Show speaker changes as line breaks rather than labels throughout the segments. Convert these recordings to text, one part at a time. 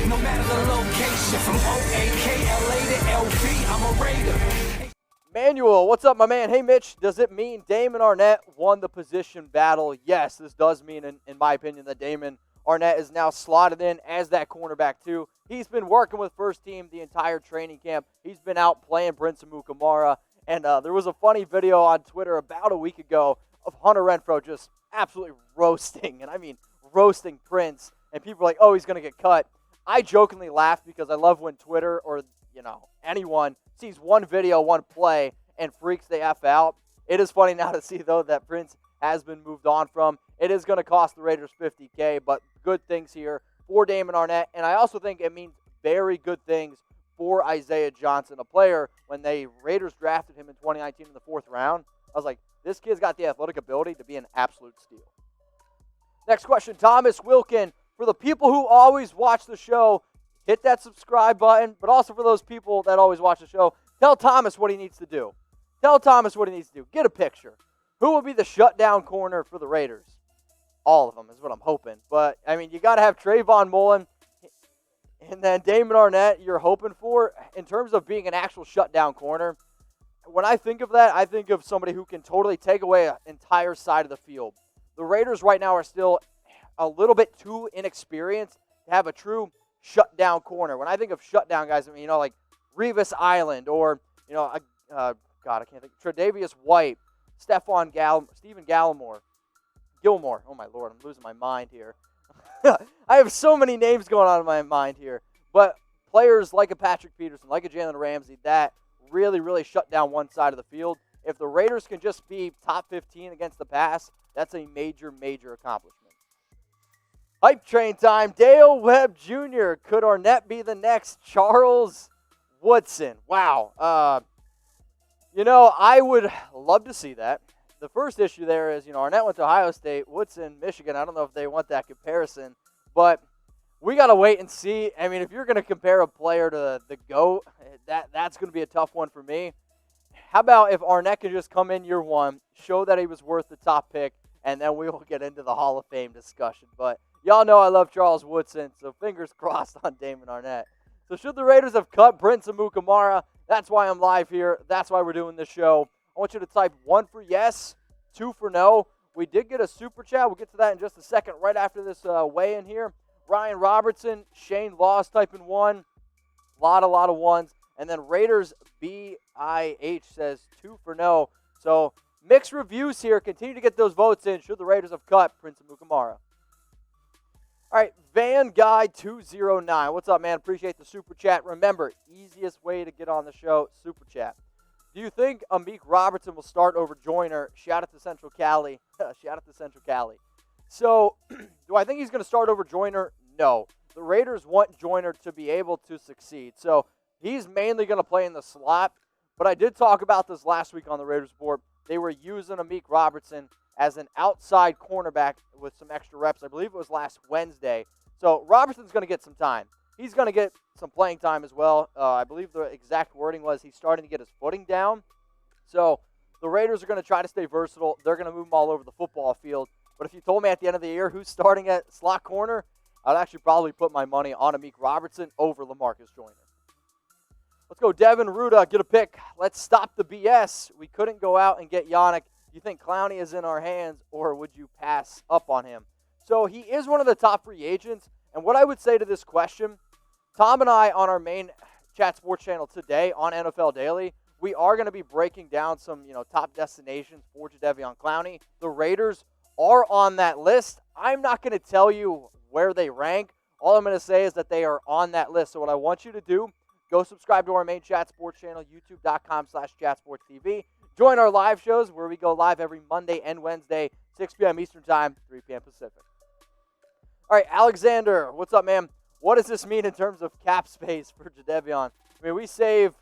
no matter the location. From O-A-K-L-A to L-V, I'm a Raider.
Manuel, what's up, my man? Hey, Mitch, does it mean Damon Arnette won the position battle? Yes, this does mean, in my opinion, that Damon Arnette is now slotted in as that cornerback, too. He's been working with first team the entire training camp. He's been out playing Prince Amukamara. And there was a funny video on Twitter about a week ago of Hunter Renfrow just absolutely roasting, and I mean roasting Prince. And people were like, oh, he's going to get cut. I jokingly laughed because I love when Twitter or, anyone sees one video, one play, and freaks the F out. It is funny now to see, though, that Prince has been moved on from. It is going to cost the Raiders $50K, but good things here for Damon Arnette. And I also think it means very good things for Isaiah Johnson, a player, when the Raiders drafted him in 2019 in the 4th round, I was like, this kid's got the athletic ability to be an absolute steal. Next question, Thomas Wilkin. For the people who always watch the show, hit that subscribe button, but also for those people that always watch the show, tell Thomas what he needs to do. Tell Thomas what he needs to do. Get a picture. Who will be the shutdown corner for the Raiders? All of them is what I'm hoping. But, I mean, you got to have Trayvon Mullen and then Damon Arnette you're hoping for. In terms of being an actual shutdown corner, when I think of that, I think of somebody who can totally take away an entire side of the field. The Raiders right now are still a little bit too inexperienced to have a true shutdown corner. When I think of shutdown guys, I mean, like Revis Island or, I can't think. Tre'Davious White, Stephen Gilmore. Oh, my Lord, I'm losing my mind here. I have so many names going on in my mind here. But players like a Patrick Peterson, like a Jalen Ramsey, that really, really shut down one side of the field. If the Raiders can just be top 15 against the pass, that's a major, major accomplishment. Hype train time. Dale Webb Jr. Could Arnette be the next Charles Woodson? Wow. I would love to see that. The first issue there is, Arnette went to Ohio State, Woodson, Michigan. I don't know if they want that comparison, but we got to wait and see. I mean, if you're going to compare a player to the GOAT, that's going to be a tough one for me. How about if Arnette can just come in year one, show that he was worth the top pick, and then we will get into the Hall of Fame discussion. But y'all know I love Charles Woodson, so fingers crossed on Damon Arnette. So should the Raiders have cut Prince Amukamara? That's why I'm live here. That's why we're doing this show. I want you to type 1 for yes, 2 for no. We did get a super chat. We'll get to that in just a second right after this weigh-in here. Ryan Robertson, Shane Laws typing 1. A lot of ones. And then Raiders BIH says 2 for no. So mixed reviews here. Continue to get those votes in. Should the Raiders have cut Prince Amukamara? All right, Van Guy 209. What's up, man? Appreciate the super chat. Remember, easiest way to get on the show, super chat. Do you think Amik Robertson will start over Joyner? Shout out to Central Cali. So, do I think he's going to start over Joyner? No. The Raiders want Joyner to be able to succeed. So, he's mainly going to play in the slot. But I did talk about this last week on the Raiders board. They were using Amik Robertson as an outside cornerback with some extra reps. I believe it was last Wednesday. So, Robertson's going to get some time. He's going to get some playing time as well. I believe the exact wording was he's starting to get his footing down. So the Raiders are going to try to stay versatile. They're going to move him all over the football field. But if you told me at the end of the year who's starting at slot corner, I'd actually probably put my money on Amik Robertson over Lamarcus Joyner. Let's go Devin Ruda, get a pick. Let's stop the BS. We couldn't go out and get Yannick. Do you think Clowney is in our hands, or would you pass up on him? So he is one of the top free agents. And what I would say to this question, Tom and I on our main Chat Sports channel today on NFL Daily, we are going to be breaking down some, top destinations for Jadeveon Clowney. The Raiders are on that list. I'm not going to tell you where they rank. All I'm going to say is that they are on that list. So what I want you to do, go subscribe to our main Chat Sports channel, youtube.com/ChatSportsTV. Join our live shows where we go live every Monday and Wednesday, 6 p.m. Eastern Time, 3 p.m. Pacific. All right, Alexander, what's up, man? What does this mean in terms of cap space for Jadeveon? I mean, we save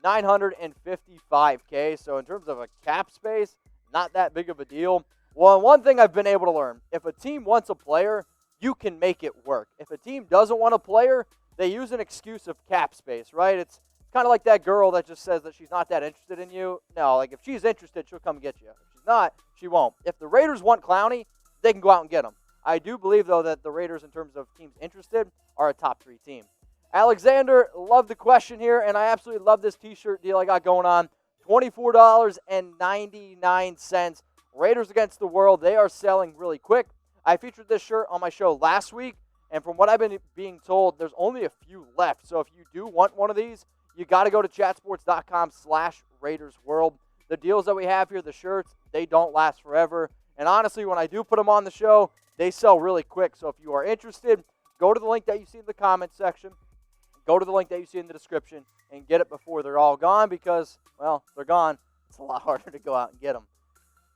$955K, so in terms of a cap space, not that big of a deal. Well, one thing I've been able to learn, if a team wants a player, you can make it work. If a team doesn't want a player, they use an excuse of cap space, right? It's kind of like that girl that just says that she's not that interested in you. No, like if she's interested, she'll come get you. If she's not, she won't. If the Raiders want Clowney, they can go out and get him. I do believe, though, that the Raiders, in terms of teams interested, are a top 3 team. Alexander, love the question here, and I absolutely love this t-shirt deal I got going on. $24.99. Raiders against the world. They are selling really quick. I featured this shirt on my show last week, and from what I've been being told, there's only a few left. So if you do want one of these, you got to go to chatsports.com/RaidersWorld. The deals that we have here, the shirts, they don't last forever. And honestly, when I do put them on the show, they sell really quick. So if you are interested, go to the link that you see in the comments section. Go to the link that you see in the description and get it before they're all gone because, well, they're gone. It's a lot harder to go out and get them.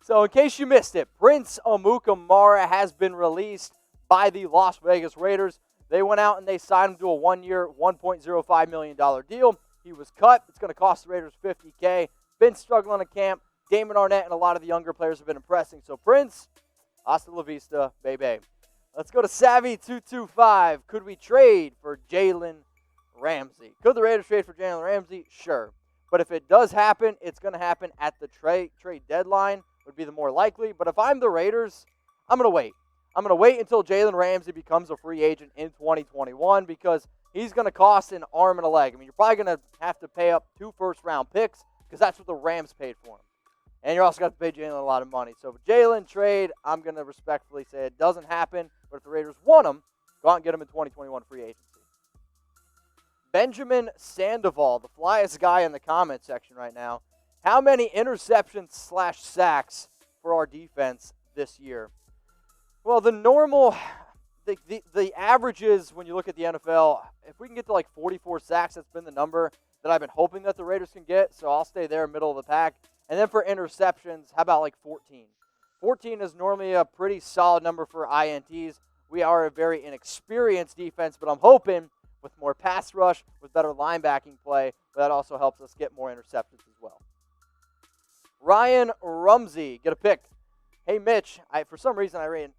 So in case you missed it, Prince Amukamara has been released by the Las Vegas Raiders. They went out and they signed him to a 1-year, $1.05 million deal. He was cut. It's going to cost the Raiders $50K. Been struggling in camp. Damon Arnette and a lot of the younger players have been impressing. So Prince, hasta la vista, baby. Let's go to Savvy225. Could we trade for Jalen Ramsey? Could the Raiders trade for Jalen Ramsey? Sure. But if it does happen, it's going to happen at the trade deadline, would be the more likely. But if I'm the Raiders, I'm going to wait. I'm going to wait until Jalen Ramsey becomes a free agent in 2021 because he's going to cost an arm and a leg. I mean, you're probably going to have to pay up 2 first-round picks because that's what the Rams paid for him. And you're also going to have to pay Jalen a lot of money. So for Jalen trade, I'm going to respectfully say it doesn't happen. But if the Raiders want him, go out and get him in 2021 free agency. Benjamin Sandoval, the flyest guy in the comment section right now. How many interceptions/sacks for our defense this year? Well, the normal, the averages when you look at the NFL, if we can get to like 44 sacks, that's been the number that I've been hoping that the Raiders can get. So I'll stay there, middle of the pack. And then for interceptions, how about like 14? 14 is normally a pretty solid number for INTs. We are a very inexperienced defense, but I'm hoping with more pass rush, with better linebacking play, that also helps us get more interceptions as well. Ryan Rumsey, get a pick. Hey, Mitch. For some reason, I read,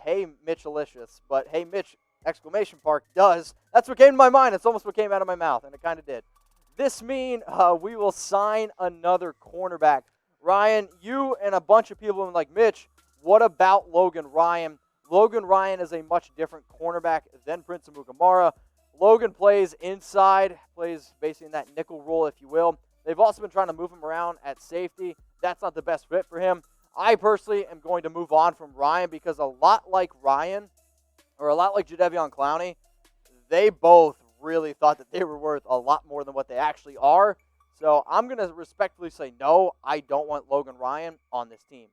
hey, Mitchalicious, but hey, Mitch, exclamation mark, does. That's what came to my mind. It's almost what came out of my mouth, and it kind of did. This mean we will sign another cornerback. Ryan, you and a bunch of people are like, Mitch, what about Logan Ryan? Logan Ryan is a much different cornerback than Prince Amukamara. Logan plays inside, plays basically in that nickel role, if you will. They've also been trying to move him around at safety. That's not the best fit for him. I personally am going to move on from Ryan because a lot like Ryan, or a lot like Jadeveon Clowney, they both really thought that they were worth a lot more than what they actually are. So I'm going to respectfully say no, I don't want Logan Ryan on this team.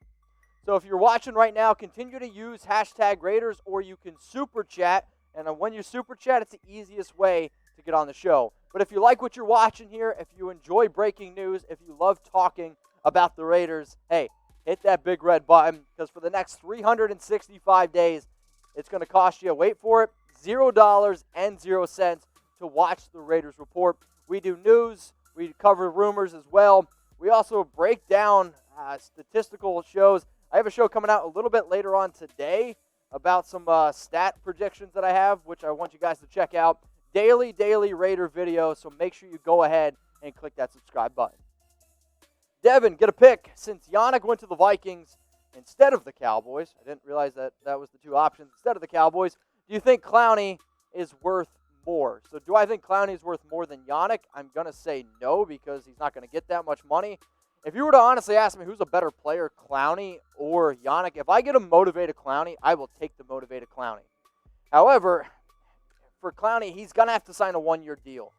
So if you're watching right now, continue to use hashtag Raiders, or you can super chat. And when you super chat, it's the easiest way to get on the show. But if you like what you're watching here, if you enjoy breaking news, if you love talking about the Raiders, hey, hit that big red button because for the next 365 days, it's going to cost you, wait for it, $0.00 to watch the Raiders Report. We do news. We cover rumors as well. We also break down statistical shows. I have a show coming out a little bit later on today about some stat predictions that I have, which I want you guys to check out. Daily Raider video, so make sure you go ahead and click that subscribe button. Devin, get a pick. Since Yannick went to the Vikings instead of the Cowboys, I didn't realize that was the 2 options, instead of the Cowboys, do you think Clowney is worth more? So do I think Clowney is worth more than Yannick? I'm going to say no because he's not going to get that much money. If you were to honestly ask me who's a better player, Clowney or Yannick, if I get a motivated Clowney, I will take the motivated Clowney. However, for Clowney, he's going to have to sign a 1-year deal.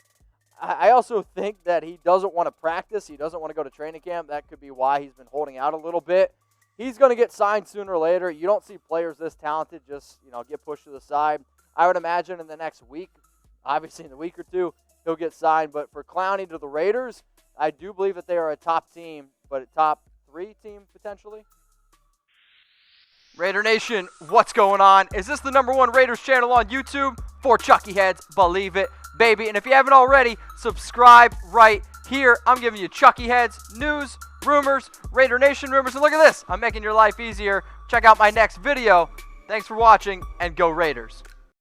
I also think that he doesn't want to practice. He doesn't want to go to training camp. That could be why he's been holding out a little bit. He's going to get signed sooner or later. You don't see players this talented just, get pushed to the side. I would imagine in the next week, obviously in a week or 2, he'll get signed. But for Clowney to the Raiders, I do believe that they are a top team, but a top 3 team potentially. Raider Nation, what's going on? Is this the #1 Raiders channel on YouTube? For Chucky Heads, believe it, baby. And if you haven't already, subscribe right here. I'm giving you Chucky Heads, news, rumors, Raider Nation rumors. And look at this, I'm making your life easier. Check out my next video. Thanks for watching, and go Raiders.